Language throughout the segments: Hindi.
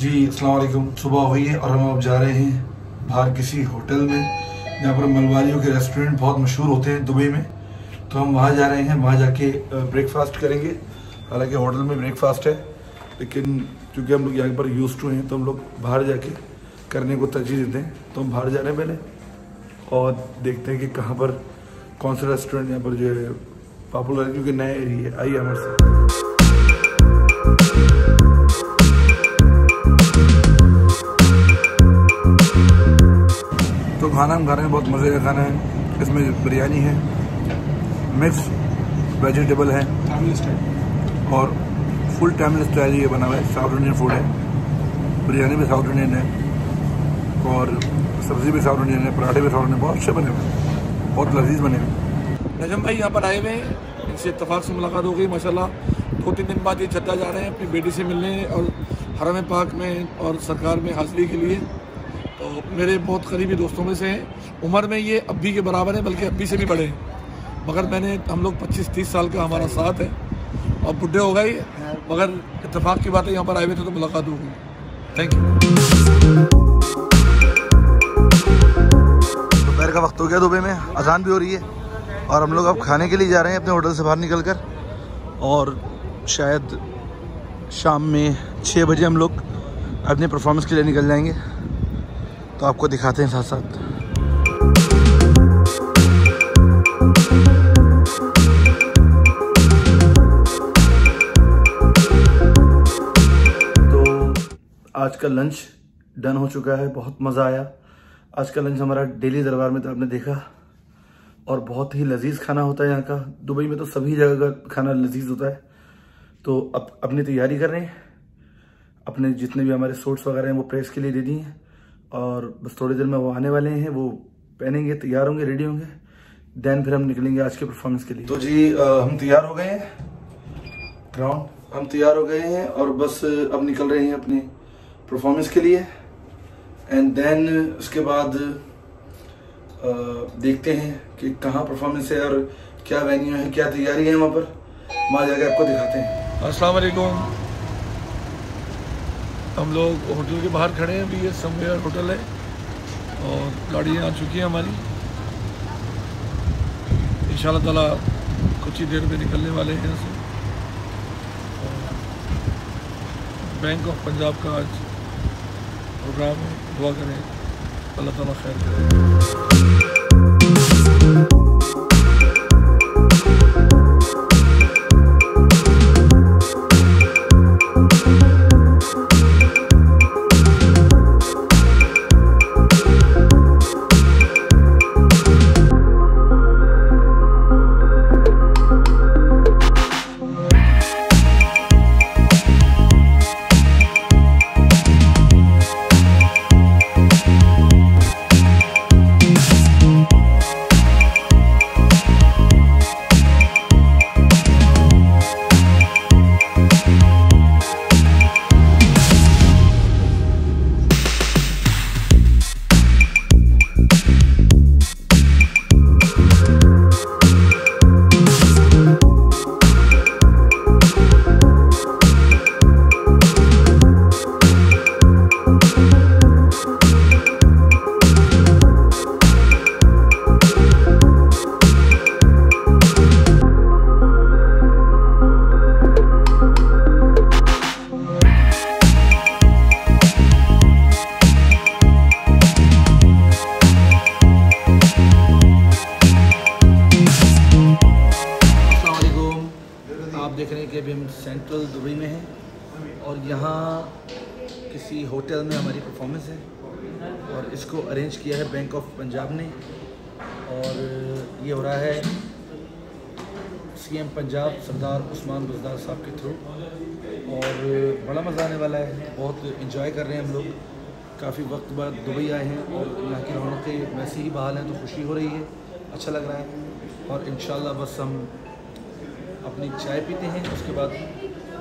जी अस्सलाम वालेकुम। सुबह हो गई है और हम अब जा रहे हैं बाहर किसी होटल में जहाँ पर मलबारियों के रेस्टोरेंट बहुत मशहूर होते हैं दुबई में। तो हम वहाँ जा रहे हैं, वहाँ जाके ब्रेकफास्ट करेंगे। हालांकि होटल में ब्रेकफास्ट है, लेकिन क्योंकि हम लोग यहाँ पर यूज़ टू हैं तो हम लोग बाहर जाके करने को तरजीह देते हैं। तो हम बाहर जा रहे हैं पहले और देखते हैं कि कहाँ पर कौन सा रेस्टोरेंट यहाँ पर जो है पॉपुलर है, क्योंकि नया एरिया है। आइए हमारे साथ। तो खाना हम खा रहे हैं, बहुत मज़े का खाना है। इसमें बिरयानी है, मिक्स वेजिटेबल है और फुल टाइम स्टाइल ये बना हुआ है। साउथ इंडियन फूड है, बिरयानी भी साउथ इंडियन है और सब्ज़ी भी साउथ इंडियन है, पराठे भी साउथ इंडियन, बहुत अच्छे बने हुए, बहुत लजीज बने हुए। नजम भाई यहाँ पर आए हुए हैं, इनसे इत्तेफाक से मुलाकात हो गई माशाल्लाह। 2-3 दिन बाद ये जद्दा जा रहे हैं अपनी बेटी से मिलने और हरम पाक में और सरकार में हाजिरी के लिए। तो मेरे बहुत करीबी दोस्तों में से हैं। उम्र में ये अब्बी के बराबर है, बल्कि अब्बी से भी बड़े हैं। मगर हम लोग 25-30 साल का हमारा साथ है और बुढ़े हो गए, मगर इत्तेफाक की बात है यहाँ पर आए हुए थे तो मुलाकात हो गई। Thank you. दोपहर का वक्त हो गया, दुबई में अजान भी हो रही है और हम लोग अब खाने के लिए जा रहे हैं अपने होटल से बाहर निकल कर। और शायद शाम में 6 बजे हम लोग अपने परफॉर्मेंस के लिए निकल जाएंगे। तो आपको दिखाते हैं साथ साथ। तो आज का लंच डन हो चुका है, बहुत मज़ा आया। आज का लंच हमारा डेली दरबार में तो आपने देखा और बहुत ही लजीज खाना होता है यहाँ का। दुबई में तो सभी जगह का खाना लजीज होता है। तो अब अपनी तैयारी कर रहे हैं, अपने जितने भी हमारे सूट्स वगैरह हैं वो प्रेस के लिए दे दिए हैं और बस थोड़ी देर में वो आने वाले हैं, वो पहनेंगे, तैयार होंगे, रेडी होंगे, देन फिर हम निकलेंगे आज के परफॉर्मेंस के लिए। तो जी हम तैयार हो गए हैं, ग्राउंड हम तैयार हो गए हैं और बस अब निकल रहे हैं अपने परफॉर्मेंस के लिए। एंड देन उसके बाद देखते हैं कि कहाँ परफॉर्मेंस है और क्या वेन्यू है, क्या तैयारी है वहाँ पर, वहाँ जाके आपको दिखाते हैं। अस्सलाम वालेकुम। हम लोग होटल के बाहर खड़े हैं, अभी ये समवेयर होटल है और गाड़ियाँ आ चुकी हैं हमारी। इंशाल्लाह ताला कुछ ही देर में निकलने वाले हैं यहाँ से। बैंक ऑफ पंजाब का आज प्रोग्राम है, दुआ करें अल्लाह ताला खैर करे। देख रहे हैं कि अभी हम सेंट्रल दुबई में हैं और यहाँ किसी होटल में हमारी परफॉर्मेंस है और इसको अरेंज किया है बैंक ऑफ पंजाब ने। और ये हो रहा है सीएम पंजाब सरदार उस्मान बुज़दार साहब के थ्रू और बड़ा मज़ा आने वाला है। बहुत इंजॉय कर रहे हैं हम लोग, काफ़ी वक्त बाद दुबई आए हैं और यहाँ की रौनकें वैसे ही बहाल हैं तो खुशी हो रही है, अच्छा लग रहा है। और इंशाल्लाह बस हम अपनी चाय पीते हैं, उसके बाद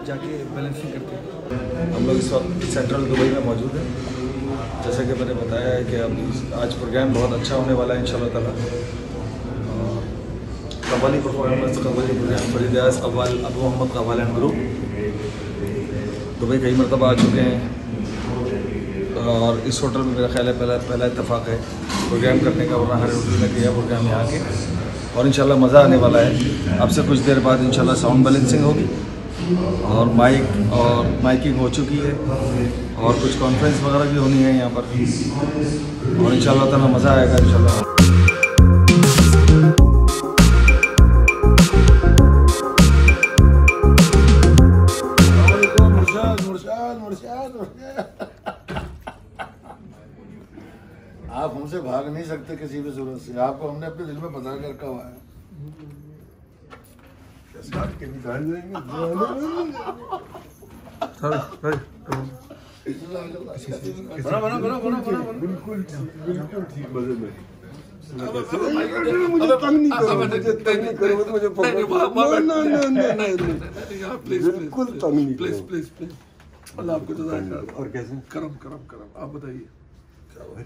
जाके बैलेंसिंग करते हैं। हम लोग इस वक्त सेंट्रल दुबई में मौजूद हैं। जैसा कि मैंने बताया है कि अब आज प्रोग्राम बहुत अच्छा होने वाला है इंशाल्लाह ताला। कव्वाली परफॉर्मेंस, कव्वाली program Farid Awwal Abu Mohammad Qawwal and group Dubai कई मरतबा आ चुके हैं और इस होटल में मेरा ख्याल है पहला इत्तेफाक है प्रोग्राम करने का, वरना हर होटल में किया प्रोग्राम यहाँ के, और इंशाल्लाह मज़ा आने वाला है। अब से कुछ देर बाद इंशाल्लाह साउंड बैलेंसिंग होगी और माइकिंग हो चुकी है और कुछ कॉन्फ्रेंस वगैरह भी होनी है यहाँ पर, और इंशाल्लाह ताला मज़ा आएगा इंशाल्लाह। आप हमसे भाग नहीं सकते किसी भी सूरत से, आपको हमने अपने दिल में बता के रखा हुआ है। बिल्कुल ठीक मजे में। मुझे तंग नहीं करो, मुझे तंग नहीं करो, मुझे बिल्कुल तंग नहीं करो। प्लीज अल्लाह आपको जज़ाक। और कैसे? करम करम करम। आप बताइए क्या हुआ?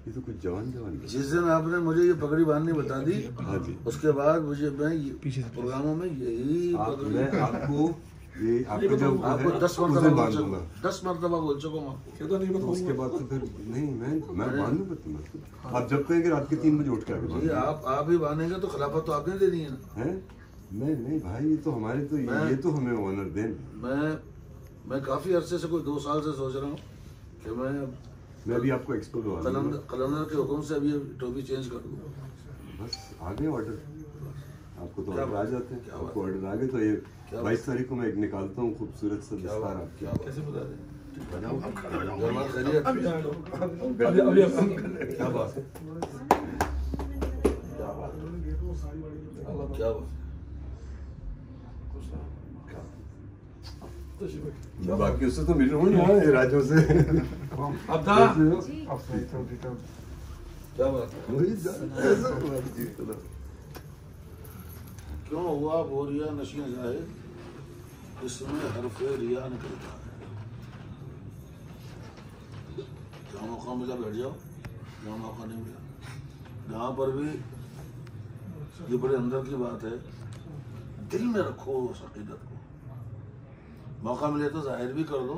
ये तो कुछ जवान जिस दिन आपने मुझे ये पगड़ी बांधनी बता दी, हाँ जी, उसके बाद मुझे मैं प्रोग्रामों में यही आपको ये आपको जब आपको 10 मरतबा बोल चुका हूँ आपको। उसके बाद तो फिर नहीं मैं बांधू पता। आप जब कहेंगे रात के 3 बजे उठ के आगे आप ही बांधेंगे तो खिलाफत तो आपने दे दी है ना। है नहीं भाई, ये तो हमारे तो ये तो हमें ऑनर देन। मैं काफी अरसे से, कोई 2 साल से सोच रहा हूँ कि मैं भी आपको एक्सपोर्ट कलंदर के हुक्म से अभी टोपी चेंज कर दूँ। बस आ गए ऑर्डर, आपको तो ऑर्डर आ जाते हैं। आपको ऑर्डर आ गए तो ये 22 तारीख को मैं एक निकालता हूँ खूबसूरत सा दस्तार आपके। कैसे बता दें? क्या बात है? क्या बात? बाकी उससे तो मिल रहा हूँ यहाँ राज्यों से। क्या बात? क्यों हुआ बोरिया नशियां जाए, इसमें हरफे रिया निकलता है। जहाँ मौका मिला बैठ जाओ, जहाँ मौका नहीं मिला, जहाँ पर भी ये बड़े अंदर की बात है, दिल में रखो उस अकीदत को। मौका मिले तो जाहिर भी कर दो,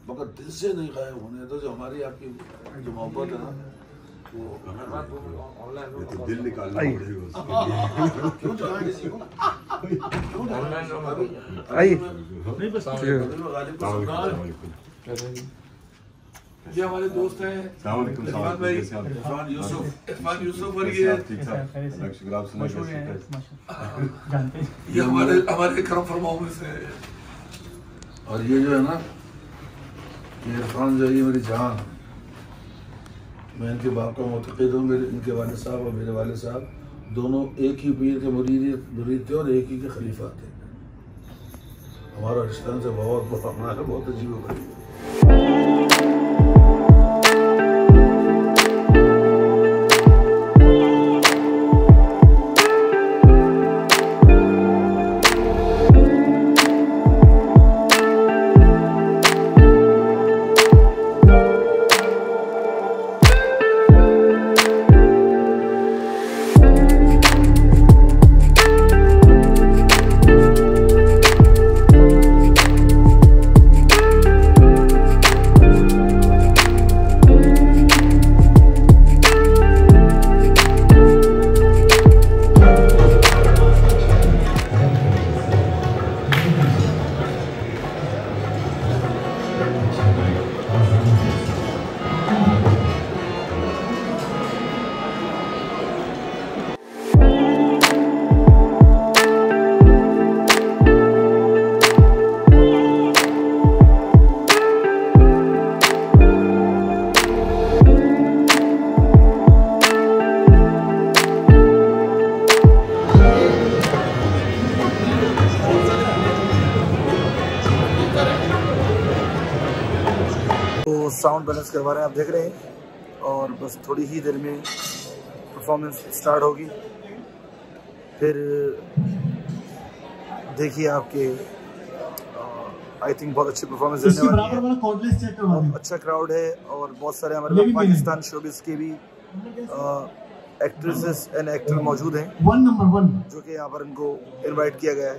मगर दिल से नहीं गायब होने दो। जो हमारी आपकी जो मोहब्बत है ना, वो तो दिल निकालना पड़ेगा। क्यों जगाएं किसी को? ये हमारे दोस्त हैं इरफान यूसुफ, और ये हमारे करम फरमाओं में से। और ये जो है ना, इरफान जो है ये मेरी जान, मैं इनके बाप का मुतक़िद हूँ। मेरे इनके वालिद साहब और मेरे वालिद साहब दोनों एक ही पीर के मुरीद थे और एक ही के खलीफा थे। हमारा रिश्ता से बहुत अजीब हो गई। साउंड बैलेंस करवा रहे हैं, आप देख रहे हैं। और बस थोड़ी ही देर में परफॉर्मेंस स्टार्ट होगी। फिर देखिए आपके आई थिंक बहुत अच्छी परफॉर्मेंस देने वाली है। बहुत अच्छा क्राउड है और बहुत सारे हमारे पाकिस्तान शोबिस के भी एक्ट्रेसेस एंड एक्टर मौजूद हैं जो कि यहाँ पर इनको इनवाइट किया गया है।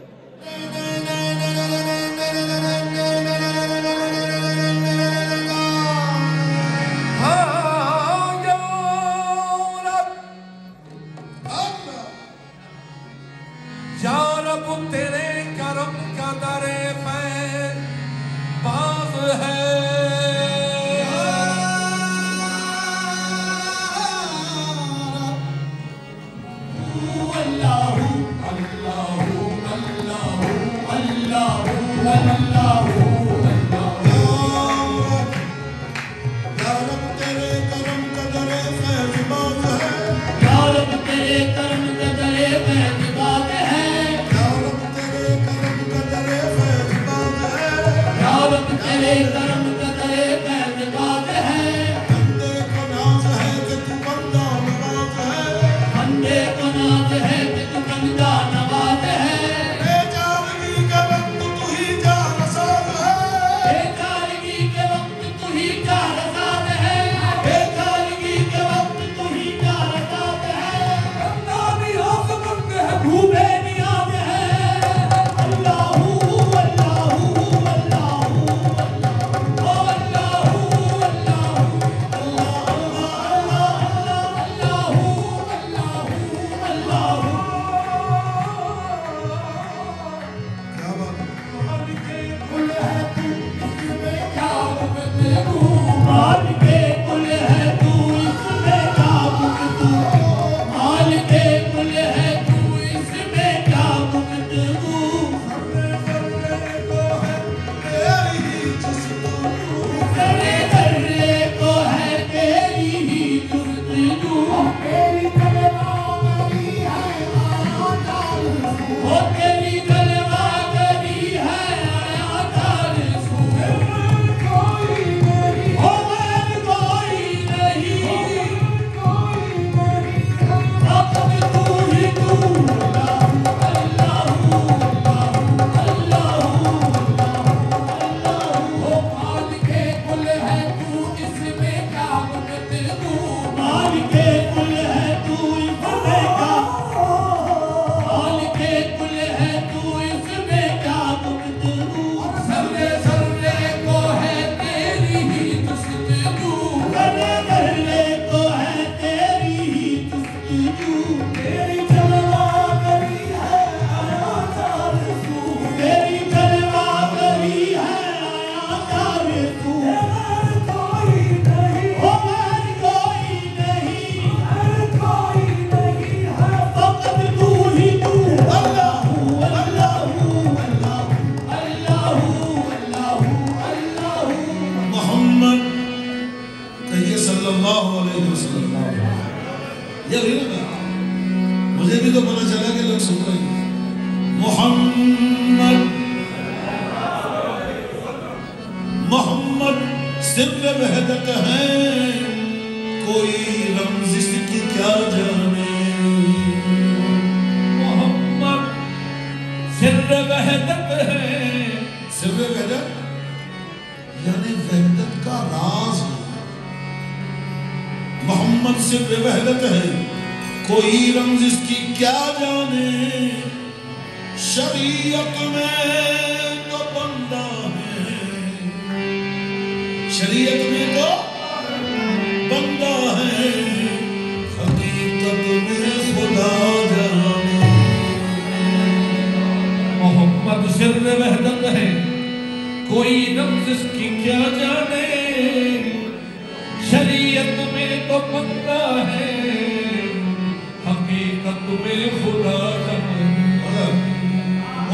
मुझे भी तो पता चला कि लोग सुन रहे हैं। मोहम्मद मोहम्मद सिर्फ वहदत है, कोई रमज़ इसकी क्या जाने। मोहम्मद सिर्फ वहदत है, सिर्फ वहदत यानी वहदत का राज है। मोहम्मद सिर्फ वहदत है, कोई रमज़ इसकी क्या जाने। शरीयत में तो बंदा है, शरीयत में तो बंदा है, हकीकत में खुदा जाने। मोहम्मद सिर्फ वहदत है, कोई रमज़ इसकी क्या जाने। शरीयत में तो बंदा है, हकीकत में खुदा जाने।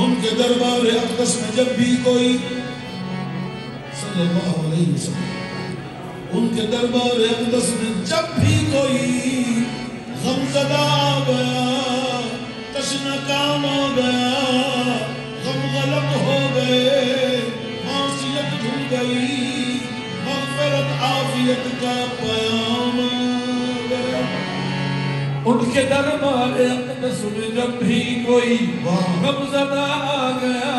उनके दरबार अक़दस में जब भी कोई सल्लल्लाहु अलैहि वसल्लम, उनके दरबार अक़दस में जब भी कोई गमज़दा आ गया, तशनकाम आ गया, गम गलत हो गए, मासियत धुल गई, मग़फ़िरत आफ़ियत का पयाम आ गया। उनके दरबार अक़दस में जब भी कोई गमज़दा आ गया,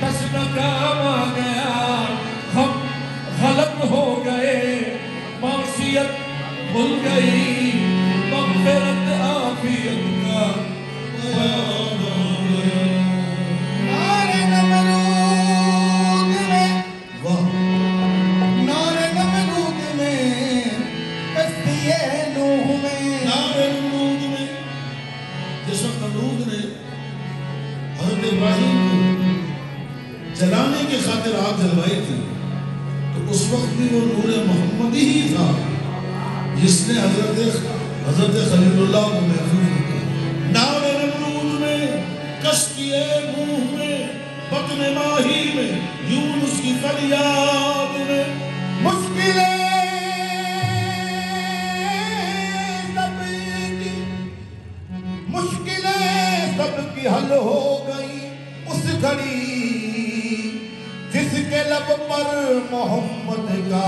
तशनकाम आ गया, हम गलत हो गए, मासियत भूल गई, मग़फ़िरत आफ़ियत का पयाम आ गया। नारे नमरूद में, वाह, नारे नमरूद में, कस्तिए नूह में, नारे नमरूद में, जिस वक्त नमरूद ने हज़रत इब्राहीम को जलाने के खातिर आग जलवाई थी, तो उस वक्त भी वो नूर मोहम्मद ही था जिसने हज़रत खलीलुल्लाह को महफूज किया। नारे नमरूद में, कश्तिए नूह में, बत्न माही में, यूनुस की फरियाद में, मुश्किलें सबकी हल हो गई उस घड़ी, जिसके लब पर मोहम्मद का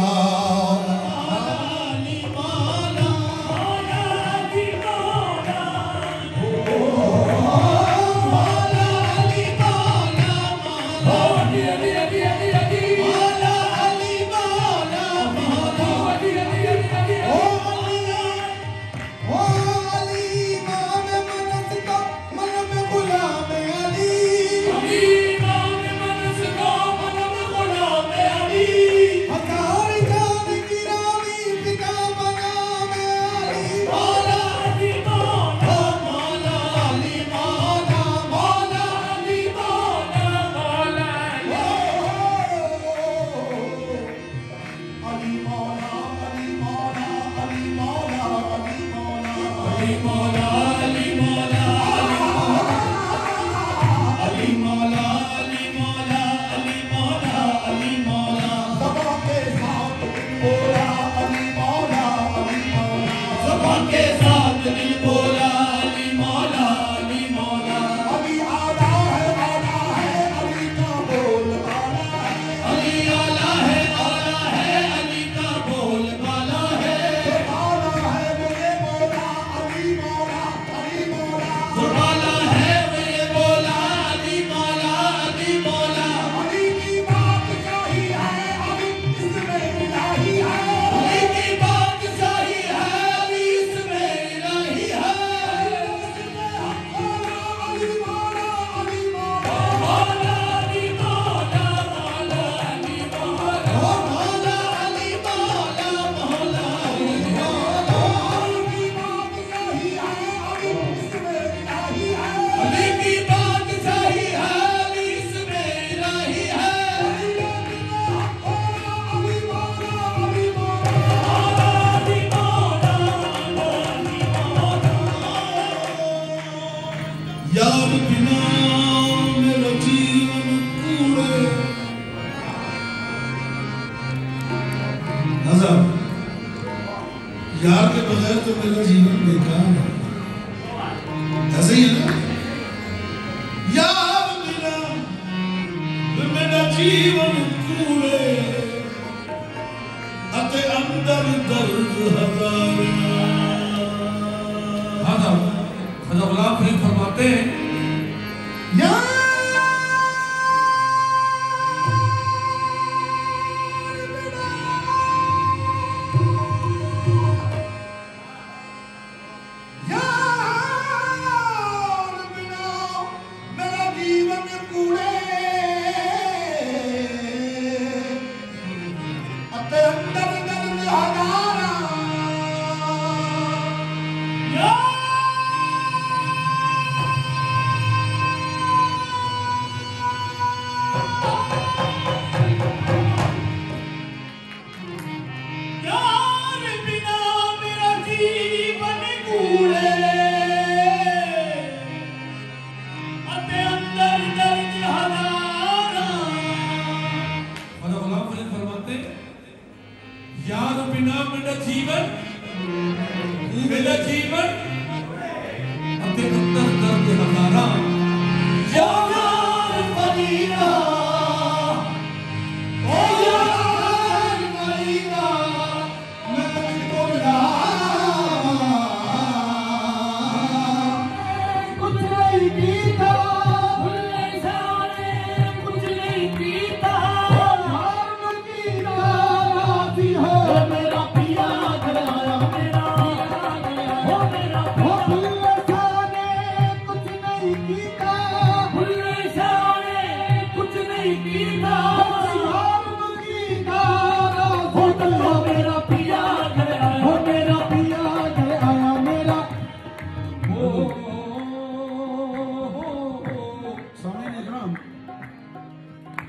यार के बगैर तो मेरा जीवन बेकार है, ऐसे ही है ना? यार बिना मेरा जीवन कूड़े अते अंदर दर्द हजार। ख्वाजा गुलाम फरीद फरमाते हैं यार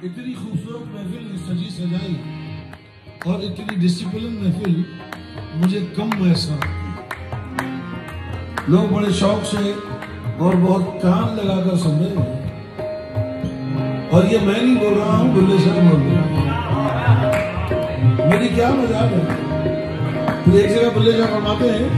इतनी खूबसूरत महफिल सजी सजाई और इतनी डिसिप्लिन महफिल मुझे कम मैसर आती। लोग बड़े शौक से और बहुत कान लगाकर सुन रहे हैं, और ये मैं नहीं बोल रहा हूँ, बुल्ले शाह बोल रहे हैं। मेरी क्या मजाक है? फिर एक जगह बुल्ले शाह फरमाते हैं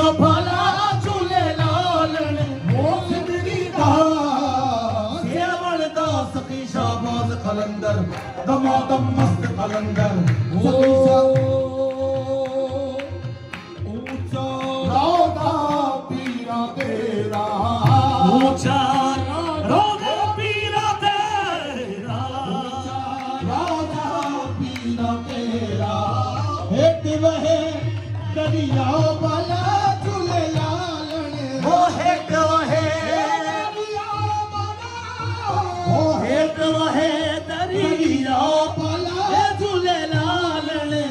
जो भला झूलेलाल ने वो जिंदगी दा सेवण दा सखी शाहबाज कलंदर दमादम मस्त कलंदर ऊंचा रौदा पीरा तेरा ऊंचा रौदा पीरा तेरा रौदा पीरा तेरा एक वहे दरिया वाला झूलेलाल ने वो एक वहे दरिया वाला झूलेलाल ने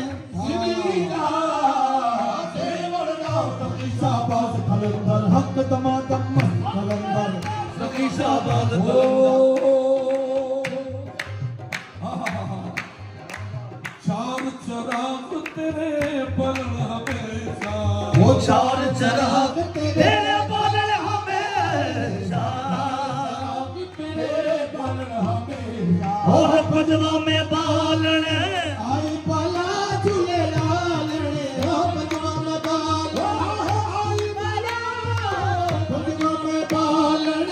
शाहबाज कलंदर हक दमादम कलंदर सखी शाहबाज चार चराग तेरे बलन हमेशा वो चार चराग तेरे बलन हमेशा तेरे बलन हमेशा और पजवा में बालन आई बाला झूलेलाल ने पजवा में बाल आई बाला पजवा में बालन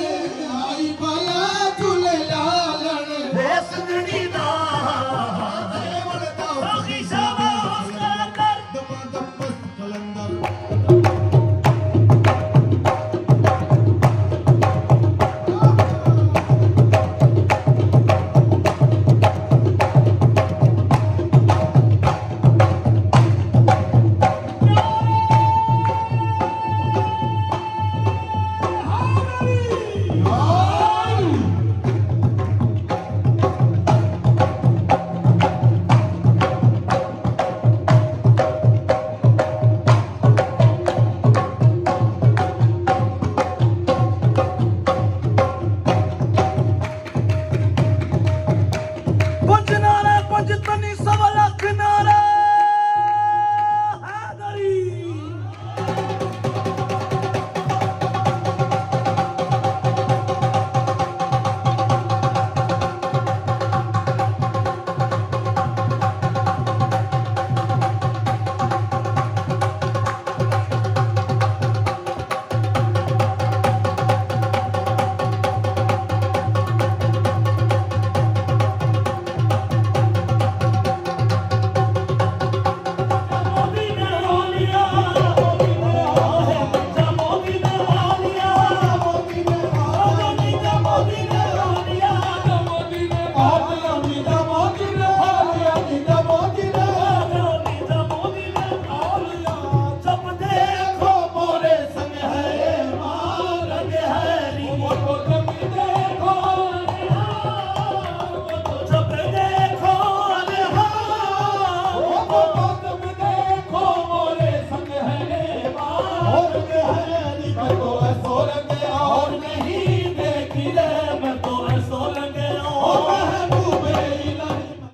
आई बाला झूलेलाल ने सजनी दा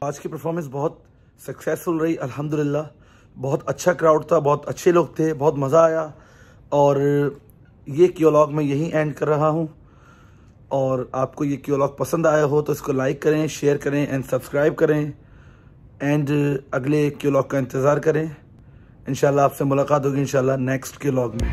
आज की परफॉर्मेंस बहुत सक्सेसफुल रही अल्हम्दुलिल्लाह। बहुत अच्छा क्राउड था, बहुत अच्छे लोग थे, बहुत मज़ा आया। और ये क्योलॉग मैं यहीं एंड कर रहा हूँ। और आपको ये क्योलॉग पसंद आया हो तो इसको लाइक करें, शेयर करें एंड सब्सक्राइब करें एंड अगले क्योलॉग का इंतज़ार करें। इंशाल्लाह आपसे मुलाकात होगी इंशाल्लाह नेक्स्ट क्योलॉग में।